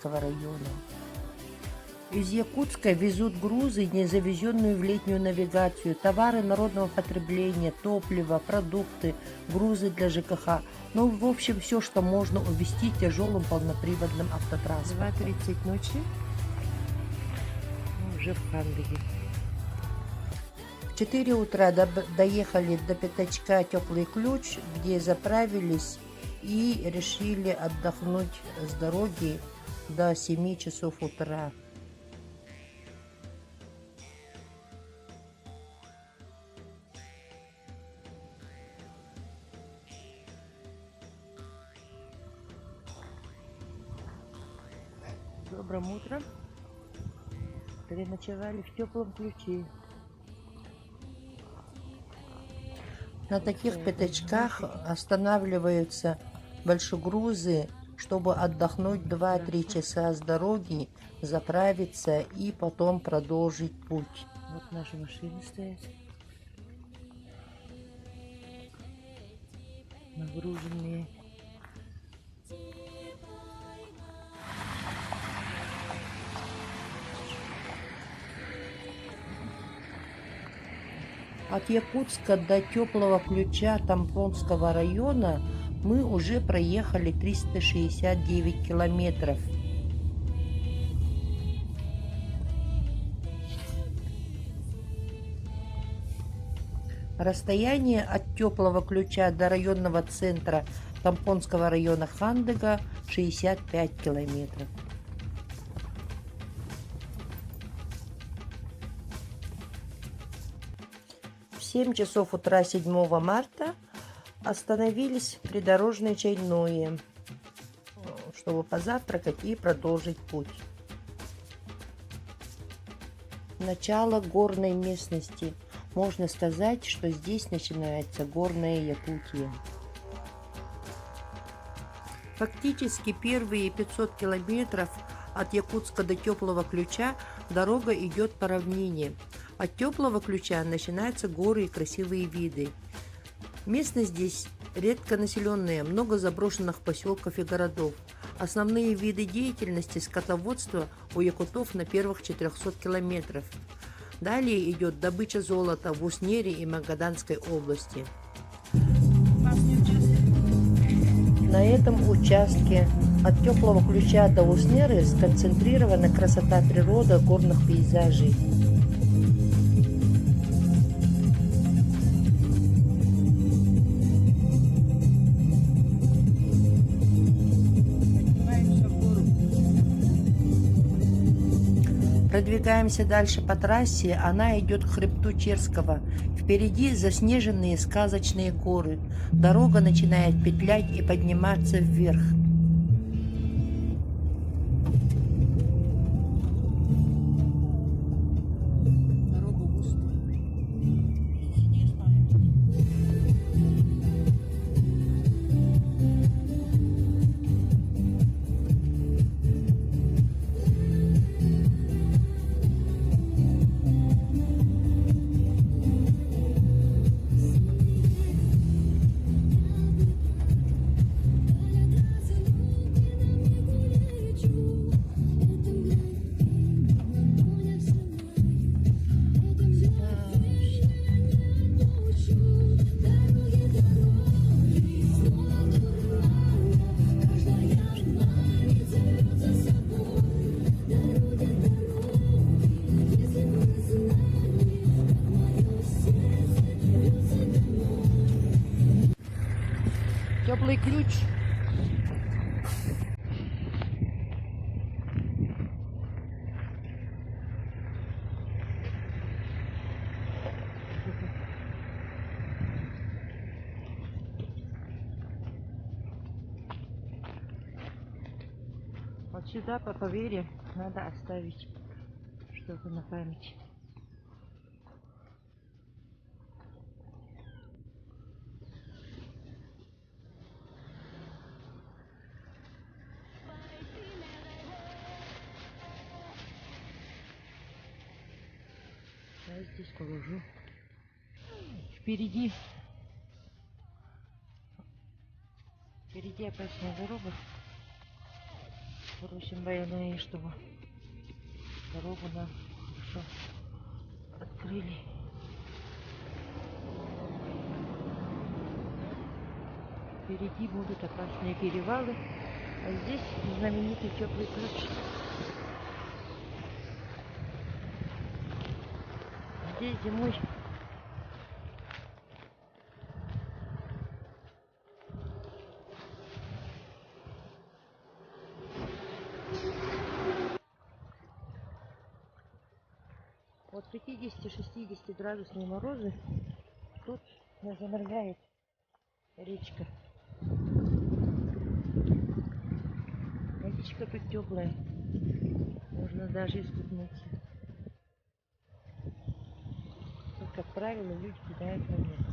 Тамбонского района. Из Якутска везут грузы, не завезенную в летнюю навигацию, товары народного потребления, топливо, продукты, грузы для ЖКХ. Ну, в общем, все, что можно увезти тяжелым полноприводным автотранспортом. 2:30 ночи. Мы уже в Хандыге. В 4 утра доехали до пятачка Теплый Ключ, где заправились и решили отдохнуть с дороги до 7 часов утра. Добрым утром. Переночевали в Теплом Ключе. На таких пятачках останавливаются большегрузы, чтобы отдохнуть 2-3 часа с дороги, заправиться и потом продолжить путь. Вот наши машины стоят. Нагруженные. От Якутска до Теплого Ключа Тамбонского района мы уже проехали 369 километров. Расстояние от Теплого Ключа до районного центра Тамбонского района Хандыга 65 километров. В 7 часов утра 7 марта остановились в придорожной чайное, чтобы позавтракать и продолжить путь. Начало горной местности. Можно сказать, что здесь начинается горная Якутия. Фактически первые 500 километров от Якутска до Теплого Ключа дорога идет по равнине. От Теплого Ключа начинаются горы и красивые виды. Местность здесь редко населенная, много заброшенных поселков и городов. Основные виды деятельности скотоводства у якутов на первых 400 километров. Далее идет добыча золота в Уснере и Магаданской области. На этом участке от Теплого Ключа до Уснеры сконцентрирована красота природы горных пейзажей. Продвигаемся дальше по трассе, она идет к хребту Черского. Впереди заснеженные сказочные горы. Дорога начинает петлять и подниматься вверх. Теплый Ключ. Вот сюда по поверье надо оставить что-то на память. Я здесь положу. Впереди опасная дорога. Просим военные, чтобы дорогу нам хорошо открыли. Впереди будут опасные перевалы, а здесь знаменитый теплый ключ. Здесь зимой от 50-60 градусные морозы тут не замерзает речка. Водичка тут теплая, можно даже искупнуться. Тут, как правило, люди кидают монеты.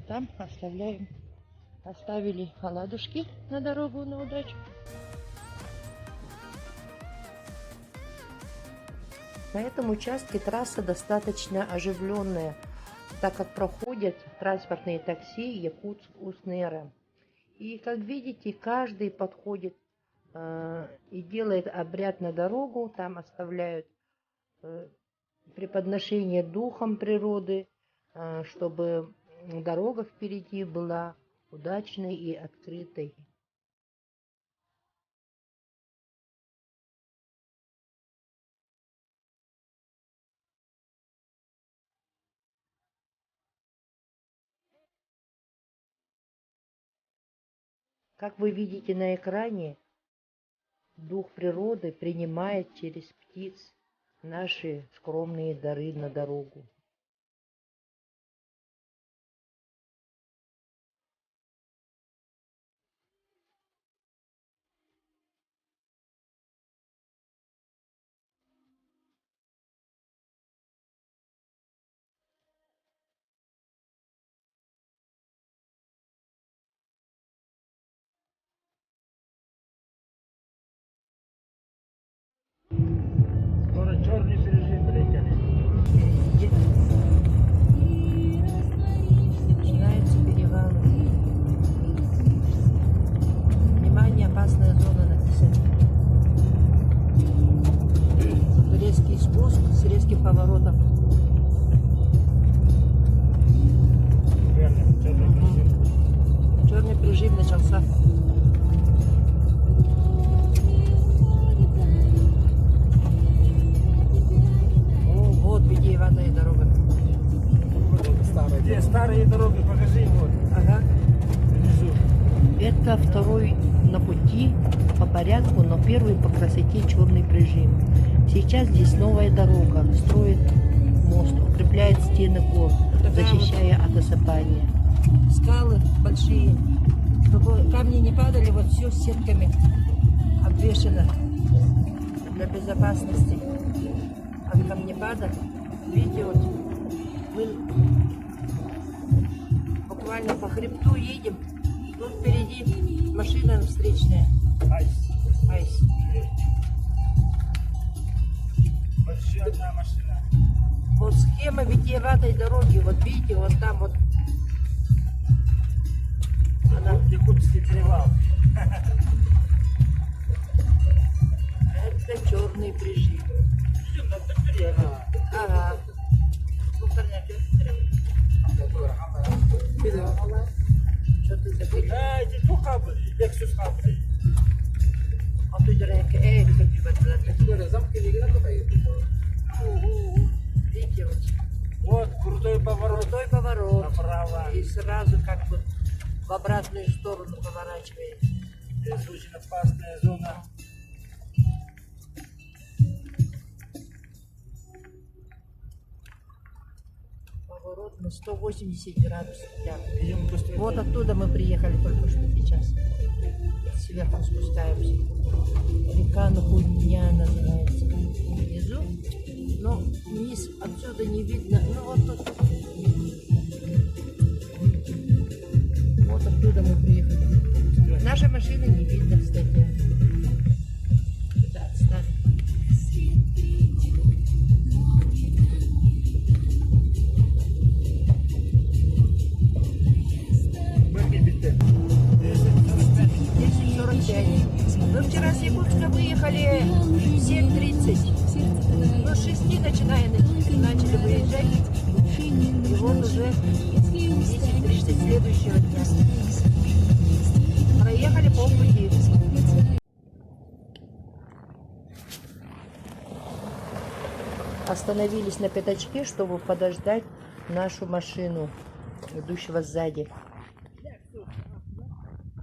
Там оставили оладушки на дорогу, на удачу. На этом участке трасса достаточно оживленная, так как проходят транспортные такси Якутск-Уснера. И как видите, каждый подходит и делает обряд на дорогу, там оставляют преподношение духом природы, чтобы дорога впереди была удачной и открытой. Как вы видите на экране, дух природы принимает через птиц наши скромные дары на дорогу. Скоро черный пережим прилетели. Начинаются перевалы. Внимание, опасная зона написана. Резкий спуск с резким поворотом. Верно, черный пережим. Черный прижим начался. О, вот витиеватая дорога. Где старые дороги, покажи вот. Ага. Внизу. Это второй на пути по порядку, но первый по красоте черный прижим. Сейчас здесь новая дорога, строит мост, укрепляет стены гор, защищая от осыпания. Скалы большие, чтобы камни не падали, вот все сетками обвешено для безопасности от камнепада. Видите, вот мы буквально по хребту едем, тут впереди машина встречная. Айс. Еще одна машина. Вот схема витиеватой дороги, вот видите, вот там вот она. Якутский перевал. Это черный прижим. Ага. Что ты забыли? Эти две кабели, Lexus кабели. А тут видите, Вот крутой поворот. крутой поворот. Направо. И сразу как бы в обратную сторону поворачивает. Здесь очень опасная зона. Поворот на 180 градусов. Да. Идем быстрее. Вот оттуда мы приехали только что сейчас. Сверху спускаемся. Река Нахуйня называется. Внизу. Но вниз отсюда не видно. Ну вот тут. Вот оттуда мы приехали. Наша машина не видно, кстати. Бэки биtti. 10:45. 10:45. Мы вчера с Якутска выехали в 7:30. Ну, с 6 начали выезжать. И вот уже 10:30 следующего дня. Проехали полпути. Остановились на пятачке, чтобы подождать нашу машину, идущего сзади.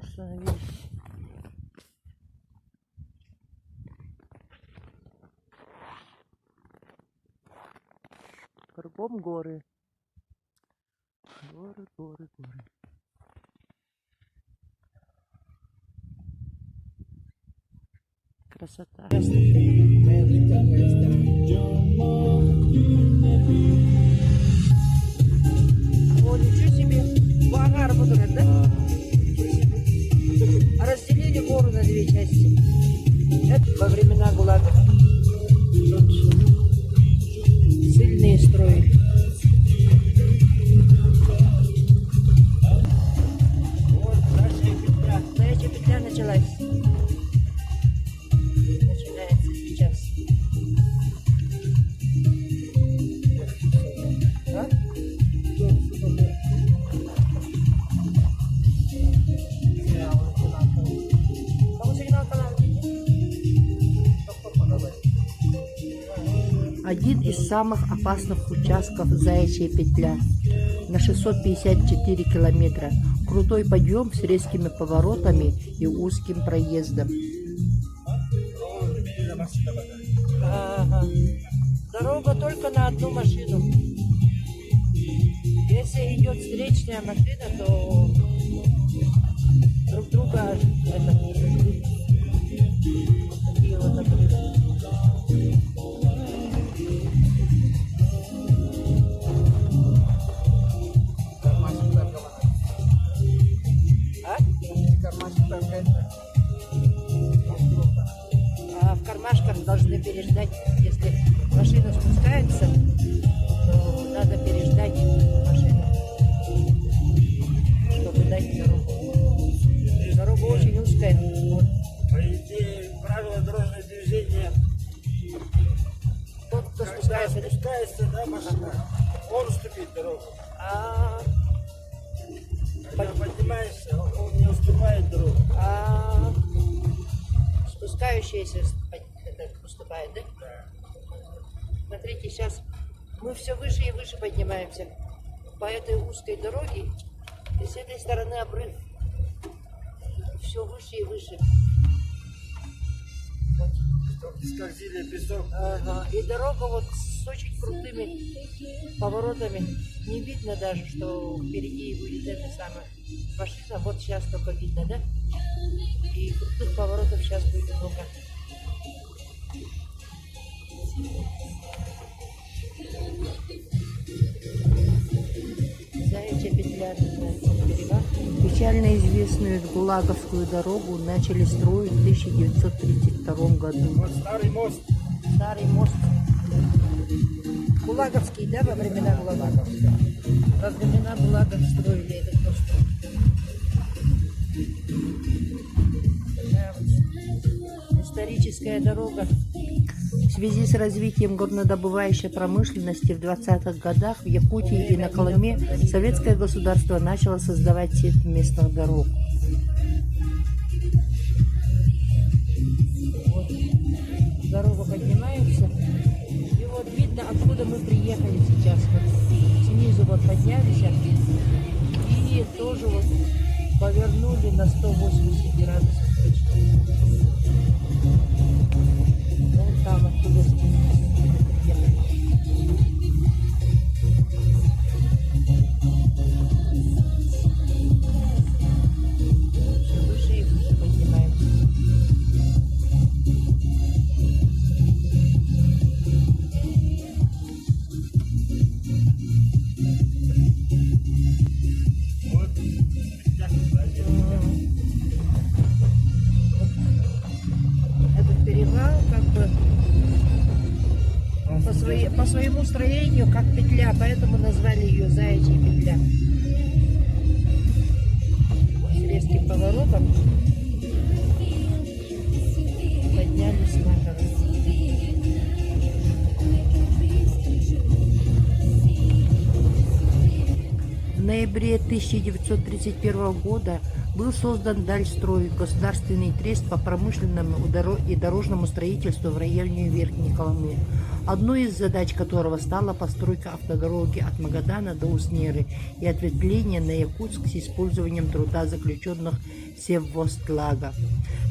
Остановились. Кругом горы. Горы, горы, горы. Красота. О, ничего себе. Багар вот этот, да? Разделили гору на две части. Это во времена ГУЛАГа. Тут сильные строили. Вот дальше петля. Знаете, петля началась. Начинается сейчас. А? Kamu signal канал? Один из самых опасных участков Заячья петля на 654 километра. Крутой подъем с резкими поворотами и узким проездом. Ага. Дорога только на одну машину. Если идет встречная машина, то друг друга такие вот обрывы. А? А в кармашках должны переждать, если машина спускается, то надо переждать машину, чтобы дать дорогу. Дорога очень узкая. Вот. По идее, правила дорожного движения. Тот, кто Когда спускается, спускается, да, машина, он уступит дорогу. Когда поднимаешься, он не уступает дорогу. Спускающаяся уступает, да? Да. Смотрите, сейчас мы все выше и выше поднимаемся по этой узкой дороге, и с этой стороны обрыв. Все выше и выше. Стопки скользили, песок. Ага. И дорога вот с очень крутыми поворотами. Не видно даже, что впереди будет эта самая машина. Вот сейчас только видно, да? И крутых поворотов сейчас будет много. Заячья петля называется на берегах. Печально известную Гулаговскую дорогу начали строить в 1932 году. Вот старый мост. Старый мост. Гулаговский, да, во времена ГУЛАГа? Во времена ГУЛАГа строили этот мост. Такая вот историческая дорога. В связи с развитием горнодобывающей промышленности в 20-х годах в Якутии и на Колыме советское государство начало создавать сеть местных дорог. Вот. Дорогу поднимаемся. И вот видно, откуда мы приехали сейчас. Вот снизу вот поднялись. И тоже вот повернули на 180 градусов. Вон там откуда приехали. Все выше и выше поднимаемся. по своему строению как петля, поэтому назвали ее Заячья петля. С резким поворотом поднялись на гору. В ноябре 1931 года был создан Дальстрой, государственный трест по промышленному и дорожному строительству в районе Верхней Колымы, одной из задач которого стала постройка автодороги от Магадана до Уснеры и ответвление на Якутск с использованием труда заключенных Севвостлага.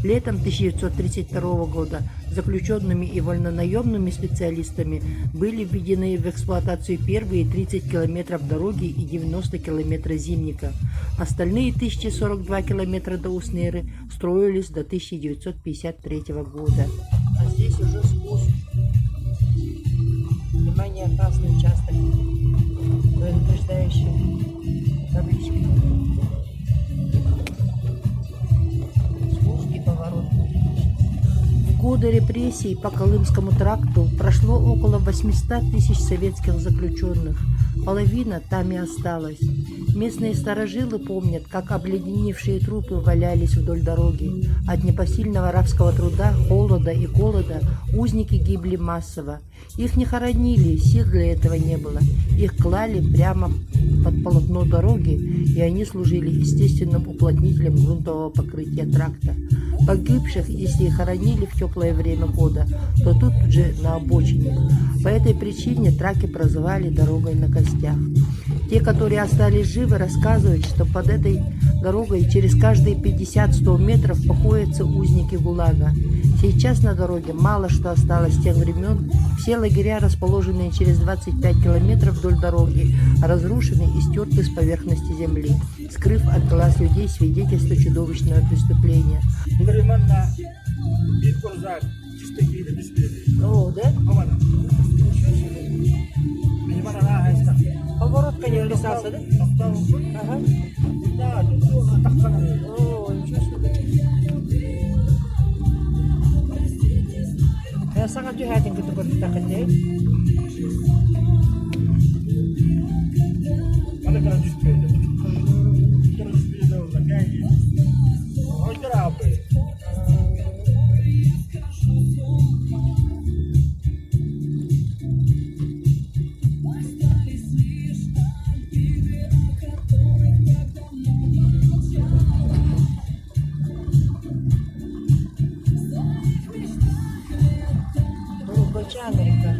Летом 1932 года заключенными и вольнонаемными специалистами были введены в эксплуатацию первые 30 километров дороги и 90 километров зимника. Остальные 1042 километра до Уснеры строились до 1953 года. А здесь уже спуск. Внимание, опасный участок. Предупреждающий таблички. Спуск и поворот. В годы репрессий по Колымскому тракту прошло около 800 тысяч советских заключенных. Половина там и осталась. Местные старожилы помнят, как обледеневшие трупы валялись вдоль дороги. От непосильного рабского труда, холода и голода узники гибли массово. Их не хоронили, сил для этого не было. Их клали прямо под полотно дороги, и они служили естественным уплотнителем грунтового покрытия тракта. Погибших, если их хоронили в теплое время года, то тут же на обочине. По этой причине траки прозывали дорогой на костях. Те, которые остались живы, рассказывают, что под этой дорогой через каждые 50-100 метров покоятся узники ГУЛАГа. Сейчас на дороге мало что осталось с тех времен. Все лагеря, расположенные через 25 километров вдоль дороги, разрушены и стерты с поверхности земли, скрыв от глаз людей свидетельства чудовищного преступления. О, да? Поворот конем писался, да? Ага. О, ничего себе. Я sangat jahatin gitu kita kerja. Mana kena display? Kena display dah lagi. Oh, kena apa? Америка.